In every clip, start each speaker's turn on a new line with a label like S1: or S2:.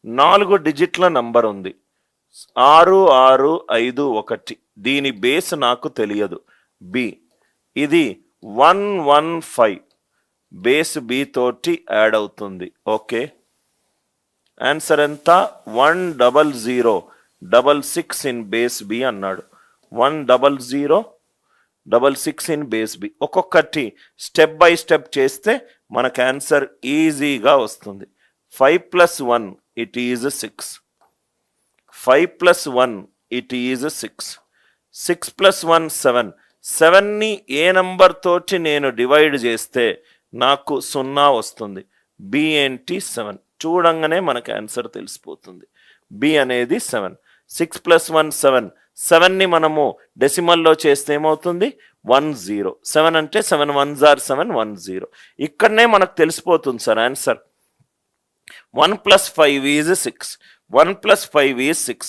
S1: 4 డిజిట్ల number ఉంది 6651. దీని base నాకు తెలియదు బి. ఇది 115 బేస్ బి తోటి యాడ్ అవుతుంది. ఓకే, ఆన్సర్ ఎంత? 10066 ఇన్ బేస్ బి అన్నాడు. 10066 ఇన్ బేస్ బి. ఒక్కొక్కటి స్టెప్ బై స్టెప్ చేస్తే మనకు ఆన్సర్ ఈజీగా వస్తుంది. 5 + 1 ఇట్ ఈజ్ 6. 5 + 1 it is 6. 6 + 1 7. 7ని ఏ నంబర్ తోటి నేను డివైడ్ చేస్తే నాకు 0 వస్తుంది. బి ఏంటి? 7. చూడంగానే మనకు ఆన్సర్ తెలిసిపోతుంది. బి అనేది 7. 6 + 1 7. 7ని మనము డెసిమల్లో చేస్తే ఏమవుతుంది? 10. 7 అంటే 7 1s are 7 10. ఇక్కడనే మనకు తెలిసిపోతుంది సార్ ఆన్సర్. 1 + 5 ఈజ్ 6. 1 + 5 ఈజ్ 6.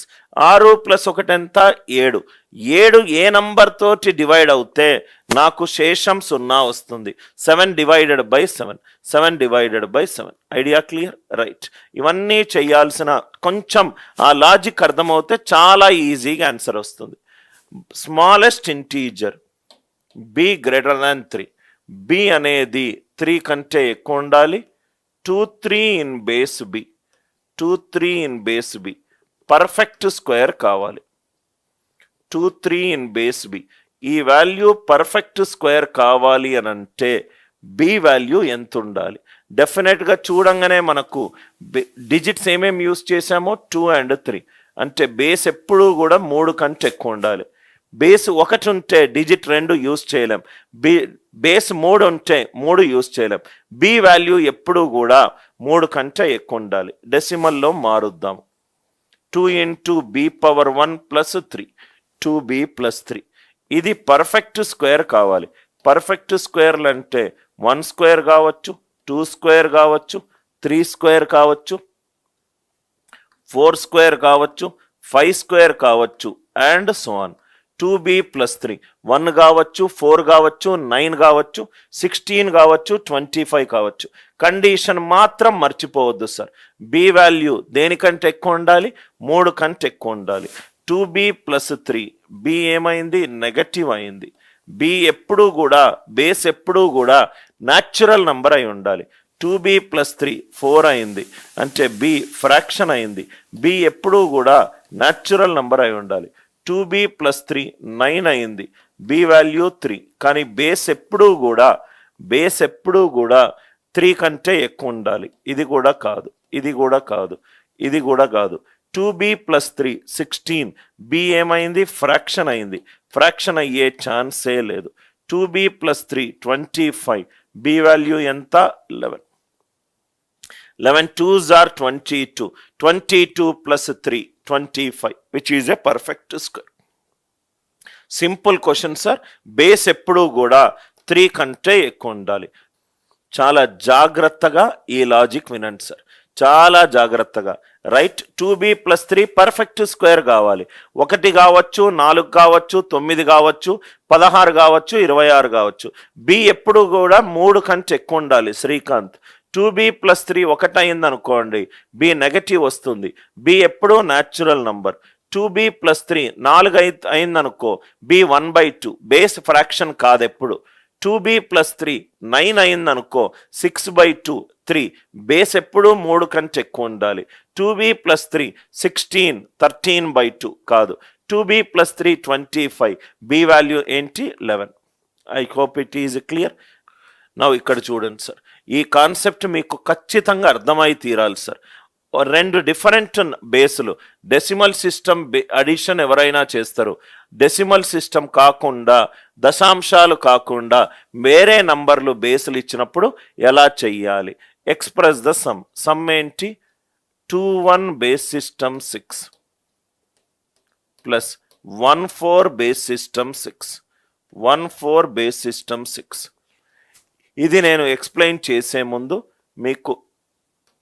S1: 6 + 1 ఎంత? 7. 7 ఏ నంబర్ తోటి డివైడ్ అవుతే నాకు శేషం 0 వస్తుంది. 7 divided by 7. 7 divided by 7. Idea clear? Right. ఇవన్నీ చేయాల్సిన కొంచెం ఆ లాజిక్ అర్థమవుతే చాలా ఈజీగా ఆన్సర్ వస్తుంది. Smallest integer b greater than 3. B అనేది 3 కంటే ఎక్కువ ఉండాలి. 2 3 in base b. 2 3 in base b. Perfect square కావాలి. 2 3 ఇన్ బేస్ బి. ఈ వాల్యూ పర్ఫెక్ట్ స్క్వేర్ కావాలి అని అంటే బి వాల్యూ ఎంత ఉండాలి? డెఫినెట్గా చూడంగానే మనకు డిజిట్స్ ఏమేమి యూస్ చేసామో 2 and 3. అంటే బేస్ ఎప్పుడూ కూడా 3 కంటే ఎక్కువ ఉండాలి. బేస్ 1 ఉంటే డిజిట్ 2 యూస్ చేయలేం. బేస్ 3 ఉంటే 3 యూస్ చేయలేం. బి వాల్యూ ఎప్పుడూ కూడా 3 కంటే ఎక్కువ ఉండాలి. డెసిమల్లో మారుద్దాం. 2 × b⁴1 + 3. 2b + 3. ఇది పర్ఫెక్ట్ స్క్వేర్ కావాలి. పర్ఫెక్ట్ స్క్వేర్లు అంటే 1 స్క్వేర్ కావచ్చు, 2 స్క్వేర్ కావచ్చు, 3 స్క్వేర్ కావచ్చు, 4 స్క్వేర్ కావచ్చు, 5 స్క్వేర్ కావచ్చు అండ్ సో ఆన్. 2b + 3 1 కావచ్చు, 4 కావచ్చు, 9 కావచ్చు, 16 కావచ్చు, 25 కావచ్చు. కండిషన్ మాత్రం మర్చిపోవద్దు సార్. బి వాల్యూ దేనికంటే ఎక్కువ ఉండాలి? 3 కంటే ఎక్కువ ఉండాలి. 2b + 3. బి ఏమైంది? నెగటివ్ అయింది. బి ఎప్పుడూ కూడా బేస్ ఎప్పుడూ కూడా న్యాచురల్ నంబర్ అయి ఉండాలి. 2b + 3 4 అయింది అంటే బి ఫ్రాక్షన్ అయింది. బి ఎప్పుడూ కూడా న్యాచురల్ నంబర్ అయి ఉండాలి. 2b + 3 9 అయింది. B value 3. కానీ బేస్ ఎప్పుడూ కూడా 3 కంటే ఎక్కువ ఉండాలి. ఇది కూడా కాదు, ఇది కూడా కాదు, ఇది కూడా కాదు. 2b + 3 16. బి ఏమైంది? ఫ్రాక్షన్ అయింది. ఫ్రాక్షన్ అయ్యే ఛాన్సే లేదు. 2b + 3 25. బి వాల్యూ ఎంత? 11. 11 2s are 22. 22 + 3 25 which is a perfect square. Simple question sir. Base ఎప్పుడూ కూడా 3 కంటే ఎక్కువ ఉండాలి. చాలా జాగ్రత్తగా ఈ లాజిక్ వినండి సార్, చాలా జాగ్రత్తగా. రైట్. 2b + 3 పర్ఫెక్ట్ స్క్వేర్ కావాలి. 1 కావచ్చు, 4 కావచ్చు, 9 కావచ్చు, 16 కావచ్చు, 26 కావచ్చు. బి ఎప్పుడు కూడా 3 కంటే ఎక్కువ ఉండాలి. శ్రీకాంత్ 2b + 3 1 అయింది అనుకోండి, బి నెగటివ్ వస్తుంది. బి ఎప్పుడు న్యాచురల్ నంబర్. 2b + 3 4 అయింది అనుకో, బి 1/2 బేస్ ఫ్రాక్షన్ కాదు ఎప్పుడు. 2b + 3 9 అయింది అనుకో, 6/2 3 బేస్ ఎప్పుడు 3 కంటే ఎక్కువ ఉండాలి. 2b + 3 16 13/2 కాదు. 2b + 3 25. బి వాల్యూ ఏంటి? 11. I hope it is clear. నా ఇక్కడ చూడండి సార్, ఈ కాన్సెప్ట్ మీకు ఖచ్చితంగా అర్థమై తీరాలి సార్. 2 డిఫరెంట్ బేసులు. డెసిమల్ సిస్టమ్ అడిషన్ ఎవరైనా చేస్తారు. డెసిమల్ సిస్టమ్ కాకుండా, దశాంశాలు కాకుండా వేరే నంబర్లు బేసులు ఇచ్చినప్పుడు ఎలా చెయ్యాలి? Express the sum. సమ్ ఏంటి? 21 base system 6 plus 14 base system 6. 14 base system 6. ఇది నేను ఎక్స్ప్లెయిన్ చేసే ముందు మీకు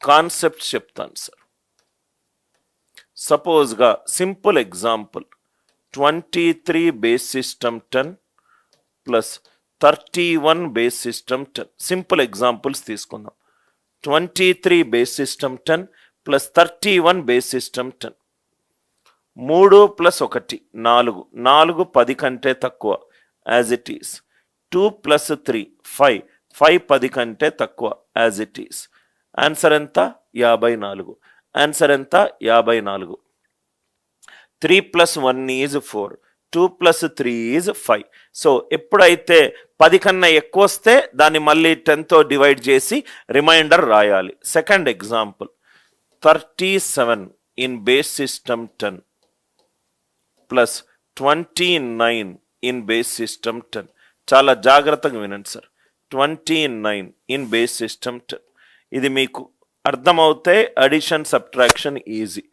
S1: కాన్సెప్ట్ చెప్తాను సార్. సపోజ్గా simple example 23 base system 10 plus 31 base system 10. Simple examples తీసుకుందాం. 23 base system 10 plus 31 base system 10. 3 plus 1 4, 4 10 కంటే తక్కువ యాజ్ ఇట్ ఈస్. 2 ప్లస్ 3 5, 5 10 కంటే తక్కువ యాజ్ ఇట్ ఈస్. ఆన్సర్ ఎంత? 54. ఆన్సర్ ఎంత? 54. 3 plus 1 is 4, 2 plus 3 is 5. So ఎప్పుడైతే 10 కన్నా ఎక్కువ వస్తే దాన్ని మళ్ళీ 10తో డివైడ్ చేసి రిమైండర్ రాయాలి. Second example, 37 in base system 10 plus 29 in base system 10. చాలా జాగ్రత్తగా వినండి సార్. 29 in base system 10. ఇది మీకు అర్థమవుతే addition subtraction easy.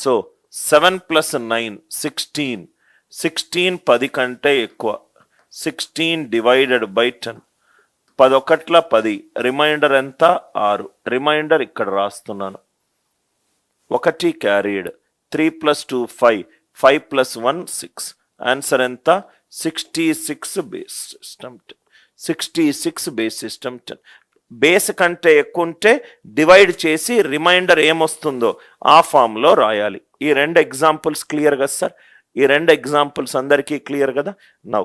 S1: So 7 plus 9 16. 16 10 కంటే ఎక్కువ. 16 డివైడెడ్ బై 10. 11 10. రిమైండర్ ఎంత? 6. రిమైండర్ ఇక్కడ రాస్తున్నాను. 1 క్యారీడ్. 3 plus 2 5, 5 plus 1 6. ఆన్సర్ ఎంత? 66 base system 10. 66 base system 10. Base కంటే ఎక్కువ ఉంటే డివైడ్ చేసి రిమైండర్ ఏమొస్తుందో ఆ ఫామ్లో రాయాలి. ఈ 2 ఎగ్జాంపుల్స్ క్లియర్ కదా సార్? ఈ 2 ఎగ్జాంపుల్స్ అందరికీ క్లియర్ కదా? Now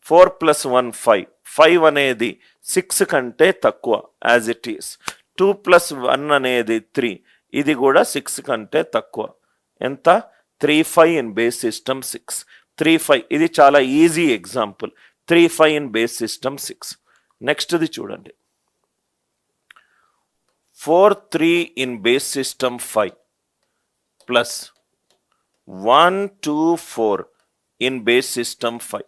S1: 4 plus 1 5. 5 అనేది 6 కంటే తక్కువ యాజ్ ఇట్ ఈస్. 2 ప్లస్ 1 అనేది 3. ఇది కూడా 6 కంటే తక్కువ. ఎంత? 3 5 ఇన్ బేస్ సిస్టమ్ 6. 3 5. ఇది చాలా easy example. 3 5 in base system 6. నెక్స్ట్ది చూడండి. 4 3 in base system 5 plus 1 2 4 in base system 5.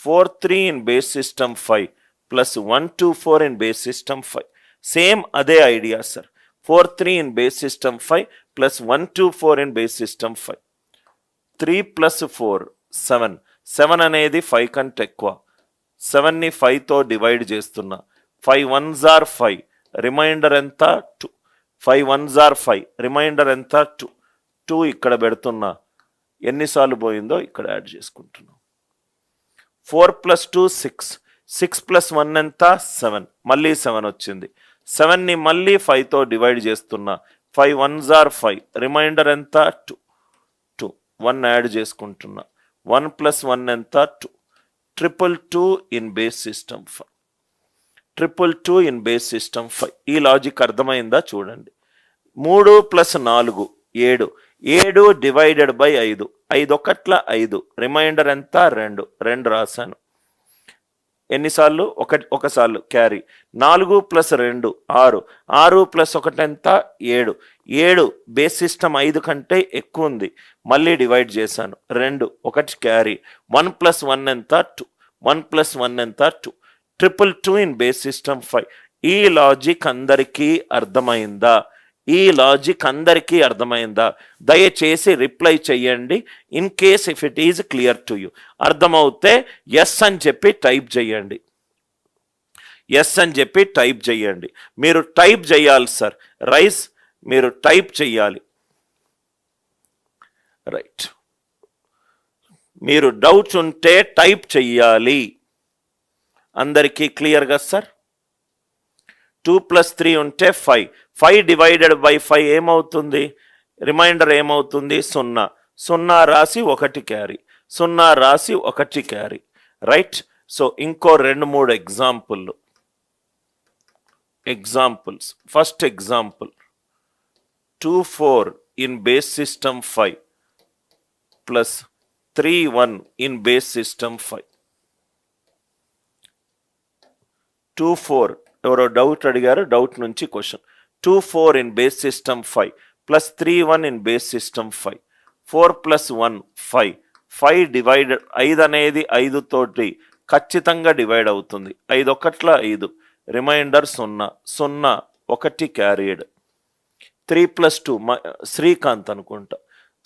S1: 4 3 in base system 5 plus 1 2 4 in base system 5. Same అదే idea sir. 4 3 in base system 5 plus 1 2 4 in base system 5. 3 plus 4 7. 7 అనేది 5 కంటే ఎక్కువ. 7ని 5తో divide చేస్తున్నా. 5 1s are 5. Reminder ఎంత? 2. 5 1s are 5. Reminder ఎంత? 2. 2 ఇక్కడ పెడుతున్నా. ఎన్నిసార్లు పోయిందో ఇక్కడ యాడ్ చేసుకుంటున్నా. 4 ప్లస్ 2 6. 6 ప్లస్ 1 ఎంత? 7. మళ్ళీ 7 వచ్చింది. 7ని మళ్ళీ 5తో డివైడ్ చేస్తున్నా. 5 1s are 5. రిమైండర్ ఎంత? 2. 2. 1 యాడ్ చేసుకుంటున్నా. 1 ప్లస్ 1 ఎంత? 2. 2 in base system 5. 2 in base system 5. ఈ లాజిక్ అర్థమైందా? చూడండి. 3 ప్లస్ 4 7. 7 divided by 5. 5 1 5. రిమైండర్ ఎంత? 2. 2 రాశాను. ఎన్నిసార్లు? ఒకసార్లు క్యారీ. 4 ప్లస్ 2 6. 6 ప్లస్ 1 ఎంత? 7. 7 బేస్ సిస్టమ్ 5 కంటే ఎక్కువ ఉంది. మళ్ళీ డివైడ్ చేశాను. 2 1 క్యారీ. 1 ప్లస్ 1 ఎంత? 2. 1 ప్లస్ 1 ఎంత? 2. 2 ఇన్ బేస్ సిస్టమ్ 5. ఈ లాజిక్ అందరికీ అర్థమైందా? ఈ లాజిక్ అందరికీ అర్థమైందా? దయచేసి రిప్లై చెయ్యండి. In case if it is clear to you. అర్థమవుతే ఎస్ అని చెప్పి టైప్ చేయండి. ఎస్ అని చెప్పి టైప్ చేయండి. మీరు టైప్ చేయాలి సార్. రైస్ మీరు టైప్ చెయ్యాలి. రైట్. మీరు డౌట్స్ ఉంటే టైప్ చెయ్యాలి. అందరికీ క్లియర్గా సార్? 2 ప్లస్ 3 ఉంటే 5. 5 డివైడెడ్ బై 5 ఏమవుతుంది? రిమైండర్ ఏమవుతుంది? 0. 0 రాసి 1 క్యారీ. 0 రాసి 1 క్యారీ. రైట్. సో ఇంకో 2-3 examples. First example 2 4 in base system 5 plus 3 1 in base system 5. 2 4. ఎవరో డౌట్ అడిగారు. డౌట్ నుంచి question. 2 4 in base system 5 plus 3 1 in base system 5. 4 plus 1 5. 5 divided 5 అనేది 5 తోటి ఖచ్చితంగా డివైడ్ అవుతుంది. 5 1 5. రిమైండర్ 0. 0 1 క్యారీడ్. 3 ప్లస్ 2 శ్రీకాంత్ అనుకుంటా.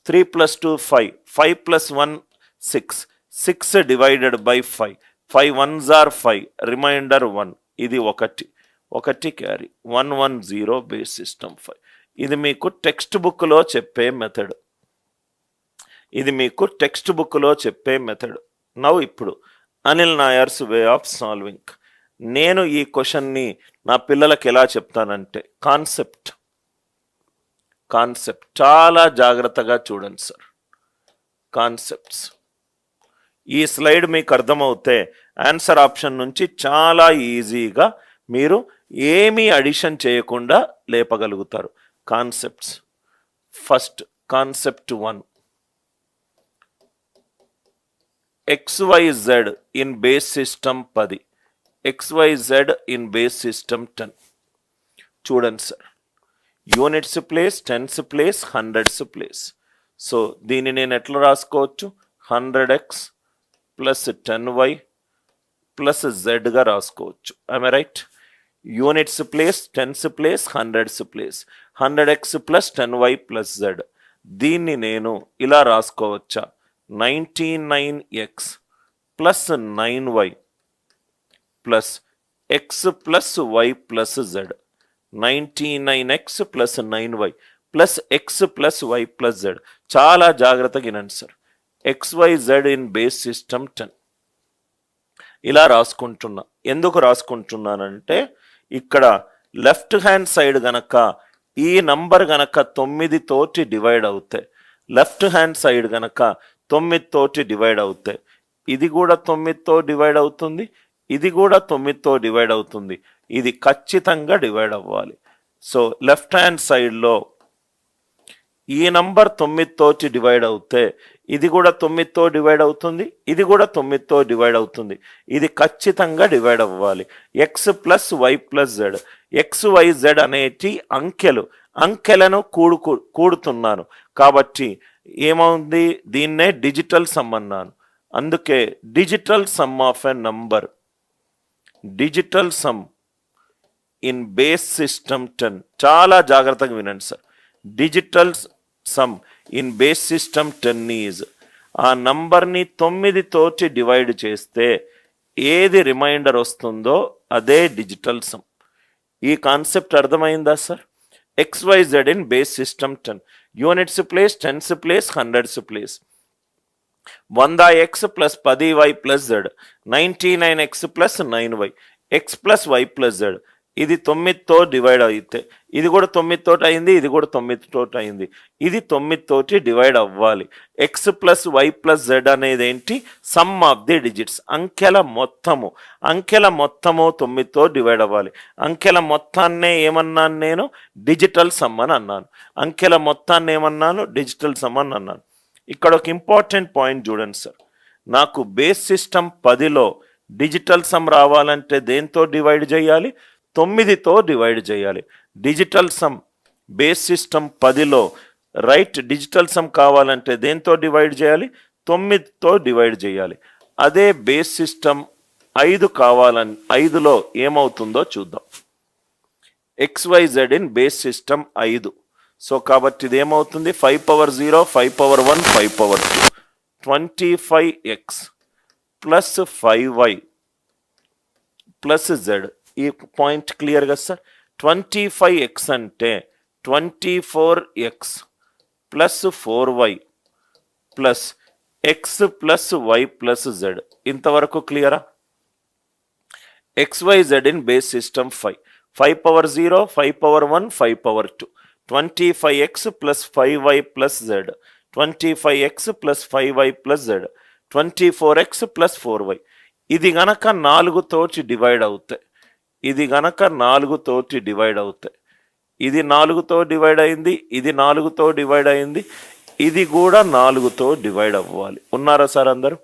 S1: 3 plus 2 5. 5 plus 1 6. 6 divided by 5. 5 1s are 5. Remainder 1. ఇది 1 carry. 1 1 0 base system 5. ఇది మీకు టెక్స్ట్ బుక్లో చెప్పే మెథడ్. నౌ ఇప్పుడు Anil Nairs way of solving. నేను ఈ క్వశ్చన్ని నా పిల్లలకి ఎలా చెప్తానంటే, కాన్సెప్ట్ కాన్సెప్ట్ చాలా జాగ్రత్తగా చూడండి సార్. కాన్సెప్ట్స్ ఈ స్లైడ్ మీకు అర్థమవుతే ఆన్సర్ ఆప్షన్ నుంచి చాలా ఈజీగా మీరు ఏమీ అడిషన్ చేయకుండా లేపగలుగుతారు. Concepts first concept 1 XYZ in base system 10 XYZ in base system 10. చూడండి sir, units place, tens place, hundreds place. So దీన్ని నేను ఎట్లా రాసుకోవచ్చు? 100x ప్లస్ 10y ప్లస్ జెడ్గా రాసుకోవచ్చు. I'm right? Units place, tens place, hundreds place, 100x plus 10y plus Z. దీన్ని నేను ఇలా రాసుకోవచ్చా? 99x plus 9y plus x plus y plus Z. 99x plus 9y plus x plus y plus Z. చాలా జాగ్రత్తగా వినండి sir. XYZ in base system 10 ఇలా రాసుకుంటున్నా. ఎందుకు రాసుకుంటున్నానంటే ఇక్కడ left hand side గనక ఈ నంబర్ గనక 9 తోటి డివైడ్ అవుతాయి, లెఫ్ట్ హ్యాండ్ సైడ్ గనక 9 తోటి డివైడ్ అవుతాయి, ఇది కూడా 9తో డివైడ్ అవుతుంది, ఇది కూడా 9తో డివైడ్ అవుతుంది. ఇది ఖచ్చితంగా డివైడ్ అవ్వాలి. సో లెఫ్ట్ హ్యాండ్ సైడ్లో ఈ నంబర్ 9 తోటి డివైడ్ అవుతే ఇది కూడా 9తో డివైడ్ అవుతుంది, ఇది కూడా 9తో డివైడ్ అవుతుంది. ఇది ఖచ్చితంగా డివైడ్ అవ్వాలి. X plus y plus z. XYZ అనేటి అంకెలను కూడుతున్నాను కాబట్టి ఏమవుంది? దీన్నే డిజిటల్ సమ్ అన్నాను. అందుకే digital sum of a number, digital sum in base system 10. చాలా జాగ్రత్తగా వినండి sir. Digital sum in base system 10 is, ఆ నంబర్ని 9 తోటి డివైడ్ చేస్తే ఏది రిమైండర్ వస్తుందో అదే డిజిటల్ సమ్. ఈ కాన్సెప్ట్ అర్థమైందా sir? XYZ in base system 10, units place, tens place, hundreds place. 100x plus 10y plus Z, 99x plus 9y, x plus y plus Z. ఇది 9తో డివైడ్ అయితే ఇది కూడా 9 తోటి అయింది, ఇది కూడా 9 తోటి అయింది, ఇది 9 తోటి డివైడ్ అవ్వాలి. X plus y plus z అనేది ఏంటి? సమ్ ఆఫ్ ది డిజిట్స్, అంకెల మొత్తము. అంకెల మొత్తము 9తో డివైడ్ అవ్వాలి. అంకెల మొత్తాన్నే ఏమన్నాను నేను? డిజిటల్ సమ్ అని అన్నాను. అంకెల మొత్తాన్ని ఏమన్నాను? డిజిటల్ సమ్ అని అన్నాను. ఇక్కడ ఒక ఇంపార్టెంట్ పాయింట్ చూడండి సార్. నాకు బేస్ సిస్టమ్ 10లో డిజిటల్ సమ్ రావాలంటే దేంతో డివైడ్ చేయాలి? 9తో డివైడ్ చేయాలి. డిజిటల్ సమ్ బేస్ సిస్టమ్ 10లో రైట్ డిజిటల్ సమ్ కావాలంటే దేంతో డివైడ్ చేయాలి? 9తో డివైడ్ చేయాలి. అదే బేస్ సిస్టమ్ 5 కావాలని 5లో ఏమవుతుందో చూద్దాం. XYZ in base system 5. So కాబట్టి ఇది ఏమవుతుంది? 5 power 0, 5 power 1, 5 power 2, 25x plus 5y plus Z. ఈ పాయింట్ క్లియర్గా సార్? 25x అంటే 24x plus 4y plus x plus y plus Z. ఇంతవరకు క్లియరా? XYZ in base system 5, 5 power 0, 5 power 1, 5 power 2, 25x plus 5y plus Z, 25x plus 5y plus Z, 24x plus 4y. ఇది గనక 4 తోటి divide అవుతాయి, ఇది గనక 4 తోటి డివైడ్ అవుతాయి, ఇది 4తో డివైడ్ అయింది, ఇది 4తో డివైడ్ అయింది, ఇది కూడా 4తో డివైడ్ అవ్వాలి. ఉన్నారా సార్ అందరూ?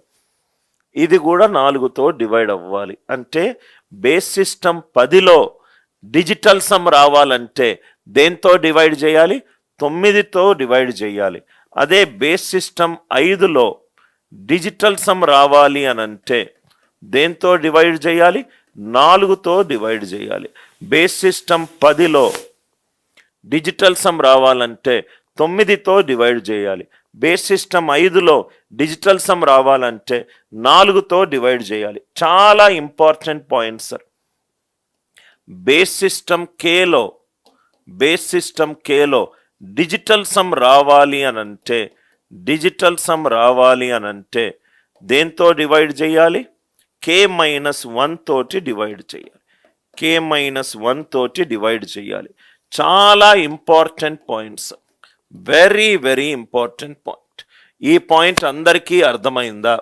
S1: ఇది కూడా 4తో డివైడ్ అవ్వాలి. అంటే బేస్ సిస్టమ్ 10లో డిజిటల్ సమ్ రావాలంటే దేంతో డివైడ్ చేయాలి? 9తో డివైడ్ చేయాలి. అదే బేస్ సిస్టమ్ 5లో డిజిటల్ సమ్ రావాలి అని అంటే దేంతో డివైడ్ చేయాలి? 4తో డివైడ్ చేయాలి. బేస్ సిస్టమ్ 10లో డిజిటల్ సమ్ రావాలంటే 9తో డివైడ్ చేయాలి. బేస్ సిస్టమ్ 5లో డిజిటల్ సమ్ రావాలంటే 4తో డివైడ్ చేయాలి. చాలా important point sir. Base system Khelo digital sum రావాలి అని అంటే దేంతో డివైడ్ చేయాలి? K-1 తోటి డివైడ్ చేయాలి. K-1 తోటి డివైడ్ చేయాలి. చాలా important points. Very very important point. ఈ పాయింట్ అందరికీ అర్థమైందా?